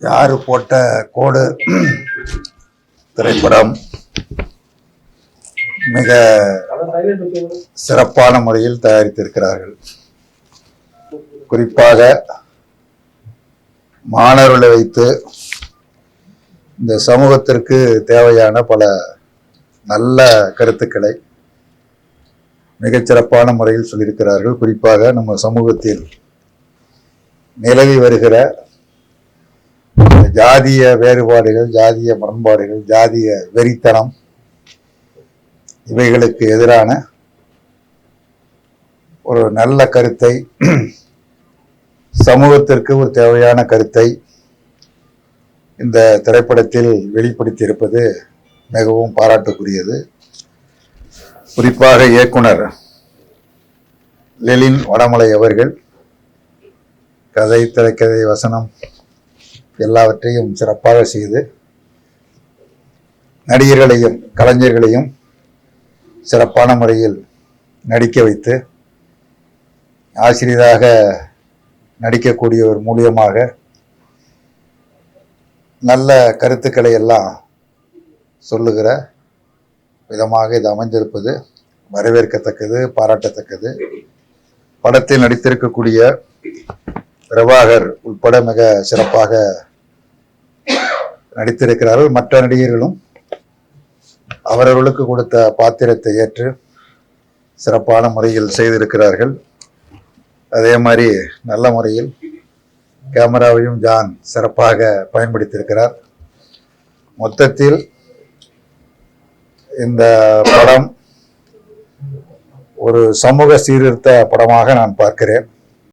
யாரு போட்ட கோடு திரைப்படம் மிக சிறப்பான முறையில் தயாரித்திருக்கிறார்கள். குறிப்பாக மாணவர்களை வைத்து இந்த சமூகத்திற்கு தேவையான பல நல்ல கருத்துக்களை மிகச்சிறப்பான முறையில் சொல்லியிருக்கிறார்கள். குறிப்பாக நம்ம சமூகத்தில் நிலவி வருகிற ஜாதிய வேறுபாடுகள், ஜாதிய முரண்பாடுகள், ஜாதிய வெறித்தனம், இவைகளுக்கு எதிரான ஒரு நல்ல கருத்தை, சமூகத்திற்கு ஒரு தேவையான கருத்தை இந்த திரைப்படத்தில் வெளிப்படுத்தி இருப்பது மிகவும் பாராட்டுக்குரியது. குறிப்பாக இயக்குனர் லெலின் வடமலை அவர்கள் கதை, திரைக்கதை, வசனம் எல்லாவற்றையும் சிறப்பாக செய்து நடிகர்களையும் கலைஞர்களையும் சிறப்பான முறையில் நடிக்க வைத்து ஆசிரியராக நடிக்கக்கூடியவர் மூலியமாக நல்ல கருத்துக்களை எல்லாம் சொல்லுகிற விதமாக இது அமைந்திருப்பது வரவேற்கத்தக்கது, பாராட்டத்தக்கது. படத்தில் நடித்திருக்கக்கூடிய பிரபாகர் உட்பட மிக சிறப்பாக நடித்திருக்கிறார்கள். மற்ற நடிகர்களும் அவரவர்களுக்கு கொடுத்த பாத்திரத்தை ஏற்று சிறப்பான முறையில் செய்திருக்கிறார்கள். அதே மாதிரி நல்ல முறையில் கேமராவையும் ஜான் சிறப்பாக பயன்படுத்தியிருக்கிறார். மொத்தத்தில் இந்த படம் ஒரு சமூக சீர்திருத்த படமாக நான் பார்க்கிறேன்.